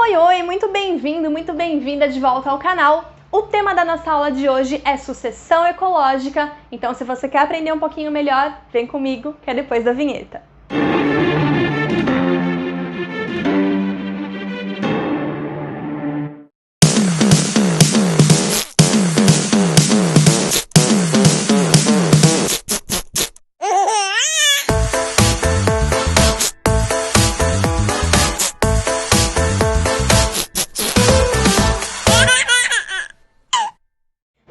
Oi, oi, muito bem-vindo, muito bem-vinda de volta ao canal. O tema da nossa aula de hoje é sucessão ecológica, então se você quer aprender um pouquinho melhor, vem comigo, que é depois da vinheta.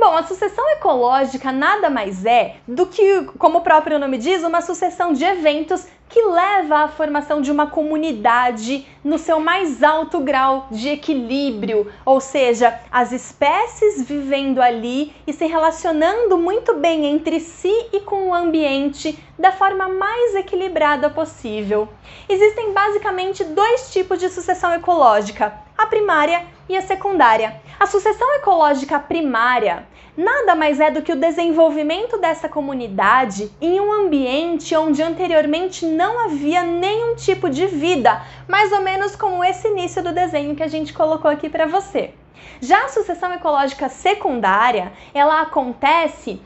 A sucessão ecológica nada mais é do que, como o próprio nome diz, uma sucessão de eventos que leva à formação de uma comunidade no seu mais alto grau de equilíbrio, ou seja, as espécies vivendo ali e se relacionando muito bem entre si e com o ambiente da forma mais equilibrada possível. Existem basicamente dois tipos de sucessão ecológica, a primária e a secundária. A sucessão ecológica primária nada mais é do que o desenvolvimento dessa comunidade em um ambiente onde anteriormente não havia nenhum tipo de vida, mais ou menos como esse início do desenho que a gente colocou aqui para você. Já a sucessão ecológica secundária, ela acontece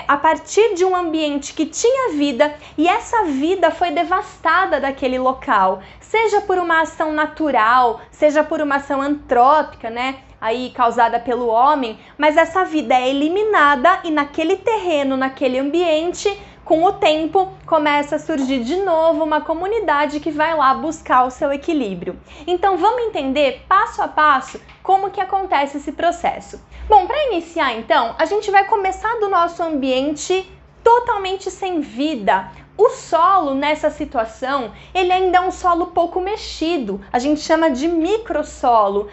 a partir de um ambiente que tinha vida e essa vida foi devastada daquele local, seja por uma ação natural, seja por uma ação antrópica, aí causada pelo homem, mas essa vida é eliminada e naquele terreno, naquele ambiente, com o tempo, começa a surgir de novo uma comunidade que vai lá buscar o seu equilíbrio. Então vamos entender passo a passo como que acontece esse processo. Bom, para iniciar então, a gente vai começar do nosso ambiente totalmente sem vida. O solo nessa situação, ele ainda é um solo pouco mexido, a gente chama de microsolo.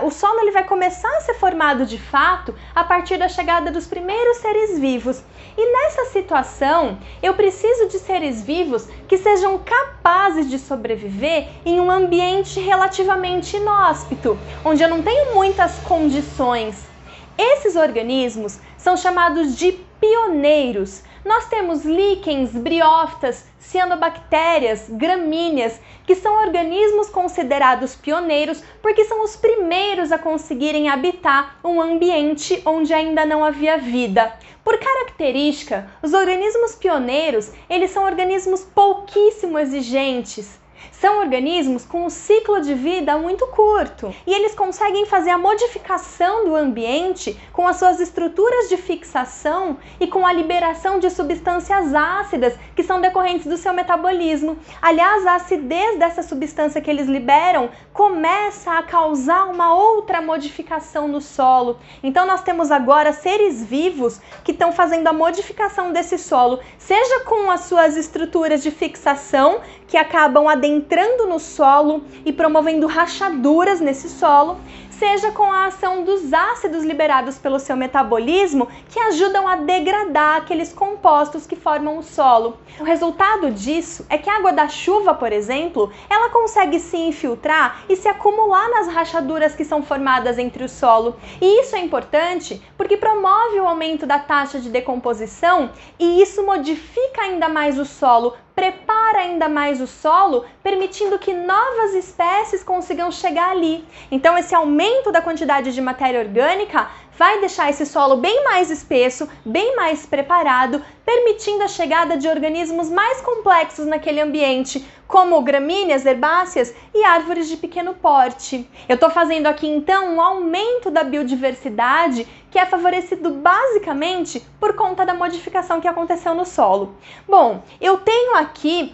O solo ele vai começar a ser formado de fato a partir da chegada dos primeiros seres vivos. E nessa situação, eu preciso de seres vivos que sejam capazes de sobreviver em um ambiente relativamente inóspito, onde eu não tenho muitas condições. Esses organismos são chamados de pioneiros. Nós temos líquens, briófitas, cianobactérias, gramíneas, que são organismos considerados pioneiros porque são os primeiros a conseguirem habitar um ambiente onde ainda não havia vida. Por característica, os organismos pioneiros, eles são organismos pouquíssimo exigentes. São organismos com um ciclo de vida muito curto e eles conseguem fazer a modificação do ambiente com as suas estruturas de fixação e com a liberação de substâncias ácidas que são decorrentes do seu metabolismo. Aliás, a acidez dessa substância que eles liberam começa a causar uma outra modificação no solo. Então nós temos agora seres vivos que estão fazendo a modificação desse solo, seja com as suas estruturas de fixação que acabam adentrando no solo e promovendo rachaduras nesse solo, seja com a ação dos ácidos liberados pelo seu metabolismo que ajudam a degradar aqueles compostos que formam o solo. O resultado disso é que a água da chuva, por exemplo, ela consegue se infiltrar e se acumular nas rachaduras que são formadas entre o solo. E isso é importante porque promove o aumento da taxa de decomposição e isso modifica ainda mais o solo, prepara ainda mais o solo, permitindo que novas espécies consigam chegar ali. Então esse aumento da quantidade de matéria orgânica vai deixar esse solo bem mais espesso, bem mais preparado, permitindo a chegada de organismos mais complexos naquele ambiente, como gramíneas, herbáceas e árvores de pequeno porte. Eu estou fazendo aqui então um aumento da biodiversidade que é favorecido basicamente por conta da modificação que aconteceu no solo. Bom, eu tenho aqui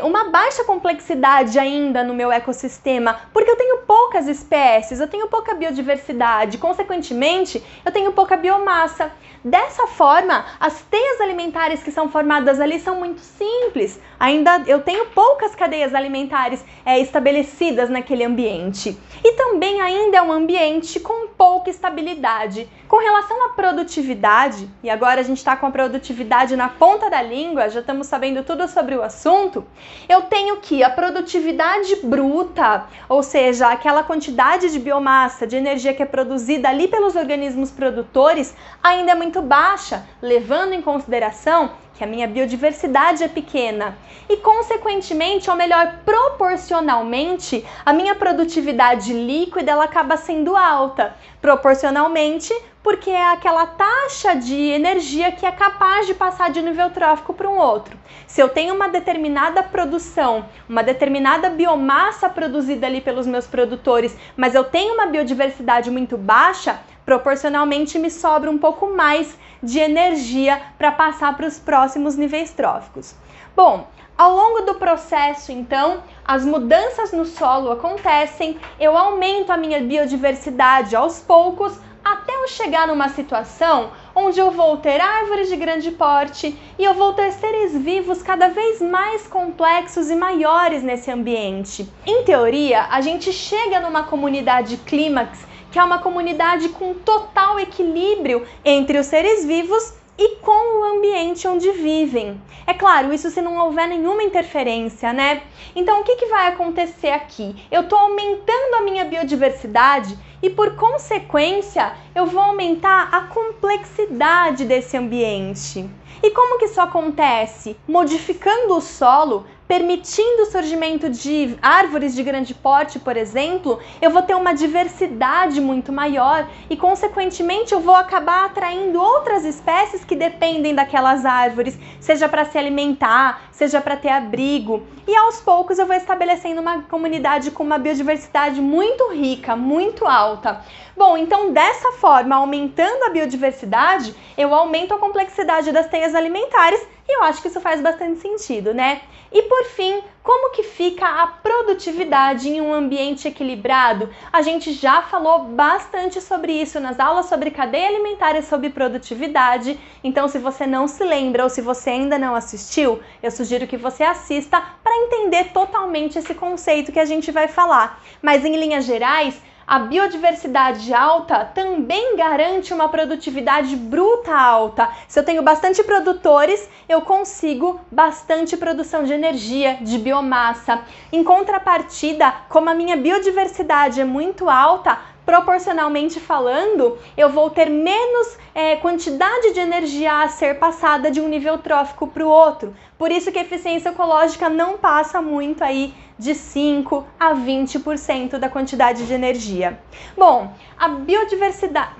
uma baixa complexidade ainda no meu ecossistema, porque eu tenho poucas espécies, eu tenho pouca biodiversidade, consequentemente, eu tenho pouca biomassa. Dessa forma, as teias alimentares que são formadas ali são muito simples. Ainda eu tenho poucas cadeias alimentares estabelecidas naquele ambiente. E também ainda é um ambiente com pouca estabilidade. Com relação à produtividade, e agora a gente está com a produtividade na ponta da língua, já estamos sabendo tudo sobre o assunto, eu tenho que a produtividade bruta, ou seja, aquela quantidade de biomassa, de energia que é produzida ali pelos organismos produtores, ainda é muito baixa, levando em consideração que a minha biodiversidade é pequena. E, consequentemente, ou melhor, proporcionalmente, a minha produtividade líquida ela acaba sendo alta. Proporcionalmente, porque é aquela taxa de energia que é capaz de passar de um nível trófico para um outro. Se eu tenho uma determinada produção, uma determinada biomassa produzida ali pelos meus produtores, mas eu tenho uma biodiversidade muito baixa, proporcionalmente me sobra um pouco mais de energia para passar para os próximos níveis tróficos. Bom, ao longo do processo, então, as mudanças no solo acontecem, eu aumento a minha biodiversidade aos poucos, até eu chegar numa situação onde eu vou ter árvores de grande porte e eu vou ter seres vivos cada vez mais complexos e maiores nesse ambiente. Em teoria, a gente chega numa comunidade clímax, que é uma comunidade com total equilíbrio entre os seres vivos e com o ambiente onde vivem. É claro, isso se não houver nenhuma interferência, né? Então, o que vai acontecer aqui? Eu estou aumentando a minha biodiversidade e, por consequência, eu vou aumentar a complexidade desse ambiente. E como que isso acontece? Modificando o solo, permitindo o surgimento de árvores de grande porte, por exemplo, eu vou ter uma diversidade muito maior e, consequentemente, eu vou acabar atraindo outras espécies que dependem daquelas árvores, seja para se alimentar, seja para ter abrigo. E, aos poucos, eu vou estabelecendo uma comunidade com uma biodiversidade muito rica, muito alta. Bom, então, dessa forma, aumentando a biodiversidade, eu aumento a complexidade das teias alimentares e eu acho que isso faz bastante sentido, né? E por fim, como que fica a produtividade em um ambiente equilibrado? A gente já falou bastante sobre isso nas aulas sobre cadeia alimentar e sobre produtividade, então se você não se lembra ou se você ainda não assistiu, eu sugiro que você assista para entender totalmente esse conceito que a gente vai falar. Mas em linhas gerais, a biodiversidade alta também garante uma produtividade bruta alta. Se eu tenho bastante produtores, eu consigo bastante produção de energia, de biomassa. Em contrapartida, como a minha biodiversidade é muito alta, proporcionalmente falando, eu vou ter menos quantidade de energia a ser passada de um nível trófico para o outro. Por isso que a eficiência ecológica não passa muito aí de 5 a 20% da quantidade de energia. Bom, a biodiversidade...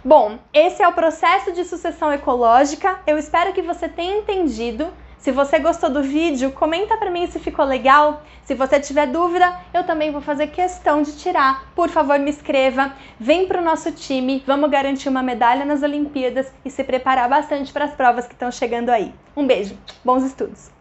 Bom, esse é o processo de sucessão ecológica. Eu espero que você tenha entendido. Se você gostou do vídeo, comenta para mim se ficou legal. Se você tiver dúvida, eu também vou fazer questão de tirar. Por favor, me escreva. Vem para o nosso time. Vamos garantir uma medalha nas Olimpíadas e se preparar bastante para as provas que estão chegando aí. Um beijo. Bons estudos.